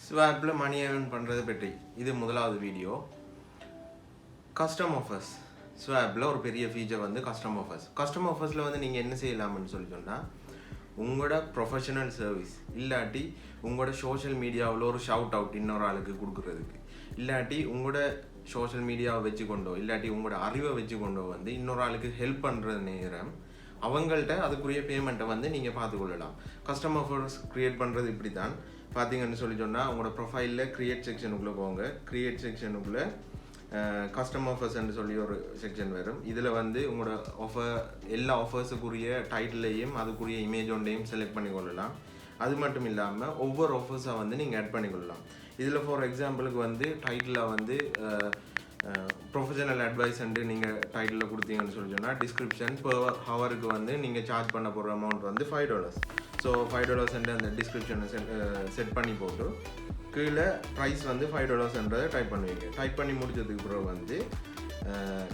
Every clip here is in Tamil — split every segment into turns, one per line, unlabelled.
ஸ்வாப்பில் மணி ஏர்ன் பண்ணுறது பற்றி இது முதலாவது வீடியோ. கஸ்டம் ஆஃபர்ஸ் ஸ்வாப்பில் ஒரு பெரிய ஃபீச்சர் வந்து கஸ்டம் ஆஃபர்ஸ். கஸ்டம் ஆஃபர்ஸில் வந்து நீங்கள் என்ன செய்யலாம்னு சொல்லி சொன்னால், உங்களோட ப்ரொஃபஷனல் சர்வீஸ் இல்லாட்டி உங்களோட சோஷியல் மீடியாவில் ஒரு ஷவுட் அவுட் இன்னொரு ஆளுக்கு கொடுக்குறதுக்கு, இல்லாட்டி உங்களோட சோஷியல் மீடியாவை வச்சு கொண்டோ இல்லாட்டி உங்களோட அறிவை வச்சு கொண்டோ வந்து இன்னொரு ஆளுக்கு ஹெல்ப் பண்ணுற நேரம் அவங்கள்ட்ட அதுக்குரிய பேமெண்ட்டை வந்து நீங்கள் பார்த்துக்கொள்ளலாம். கஸ்டம் ஆஃபர்ஸ் க்ரியேட் பண்ணுறது இப்படி தான் பார்த்தீங்கன்னு சொல்லி சொன்னால், உங்களோட ப்ரொஃபைலில் க்ரியேட் செக்ஷனுக்குள்ளே போங்க. க்ரியேட் செக்ஷனுக்குள்ளே கஸ்டம் ஆஃபர்ஸ்ன்னு சொல்லி ஒரு செக்ஷன் வரும். இதில் வந்து உங்களோட ஆஃபர் எல்லா ஆஃபர்ஸுக்குரிய டைட்டிலையும் அதுக்குரிய இமேஜ் ஒன்றையும் செலக்ட் பண்ணிக்கொள்ளலாம். அது மட்டும் இல்லாமல் ஒவ்வொரு ஆஃபர்ஸாக வந்து நீங்கள் ஆட் பண்ணிக்கொள்ளலாம். இதில் ஃபார் எக்ஸாம்பிளுக்கு வந்து டைட்டிலாக வந்து ப்ரொஃபஷனல் அட்வைஸ்ன்ட்டு நீங்கள் டைட்டிலில் கொடுத்தீங்கன்னு சொல்லி சொன்னால், டிஸ்கிரிப்ஷன் பெர் ஹவருக்கு வந்து நீங்கள் சார்ஜ் பண்ண போகிற அமௌண்ட் வந்து $5. ஸோ $5 அந்த டிஸ்கிரிப்ஷனை செட் பண்ணி போட்டு கீழே ப்ரைஸ் வந்து $5 டைப் பண்ணுவீங்க. டைப் பண்ணி முடிச்சதுக்கு பிறகு வந்து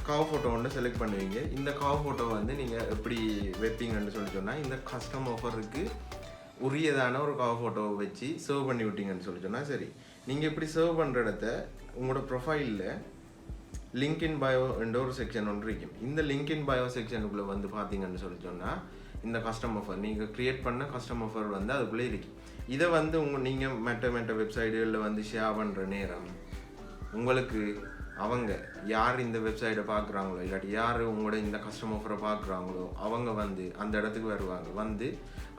கவர் ஃபோட்டோ ஒன்று செலக்ட் பண்ணுவீங்க. இந்த கவர் ஃபோட்டோ வந்து நீங்கள் எப்படி வைப்பீங்கன்னு சொல்லி சொன்னால், இந்த கஸ்டம் ஆஃபருக்கு உரியதான ஒரு கவர் ஃபோட்டோவை வச்சு சர்வ் பண்ணி விட்டீங்கன்னு சொல்லி சொன்னால் சரி. நீங்கள் இப்படி சர்வ் பண்ணுற இடத்த உங்களோட ப்ரொஃபைலில் லிங்க் இன் பயோ என்ற ஒரு செக்ஷன் ஒன்று இருக்கும். இந்த லிங்க் இன் பயோ செக்ஷனுக்குள்ளே வந்து பார்த்தீங்கன்னு சொல்லி சொன்னால், இந்த கஸ்டம் ஆஃபர் நீங்கள் க்ரியேட் பண்ண கஸ்டம் ஆஃபர் வந்து அதுக்குள்ளே இருக்கும். இதை வந்து நீங்கள் மெட்ட வெப்சைட்டுகளில் வந்து ஷேர் பண்ணுற நேரம் உங்களுக்கு அவங்க யார் இந்த வெப்சைட்டை பார்க்குறாங்களோ இல்லாட்டி யார் உங்களோட இந்த கஸ்டம் ஆஃபரை பார்க்குறாங்களோ அவங்க வந்து அந்த இடத்துக்கு வருவாங்க, வந்து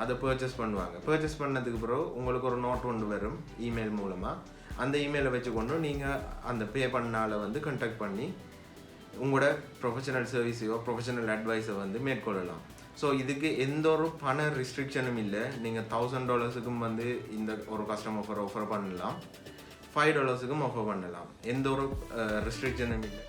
அதை பர்ச்சேஸ் பண்ணுவாங்க. பர்ச்சேஸ் பண்ணதுக்கு பிறகு உங்களுக்கு ஒரு நோட் ஒன்று வரும் இமெயில் மூலமாக. அந்த இமெயிலை வச்சுக்கொண்டு நீங்கள் அந்த பே பண்ணால் வந்து கான்டாக்ட் பண்ணி உங்களோட ப்ரொஃபஷனல் சர்வீஸையோ ப்ரொஃபஷனல் அட்வைஸை வந்து மேற்கொள்ளலாம். ஸோ இதுக்கு எந்த ஒரு பண ரெஸ்ட்ரிக்ஷனும் இல்லை. நீங்கள் $1000 வந்து இந்த ஒரு கஸ்டம் ஆஃபர் பண்ணலாம், $5 ஆஃபர் பண்ணலாம். எந்த ஒரு ரெஸ்ட்ரிக்ஷனும் இல்லை.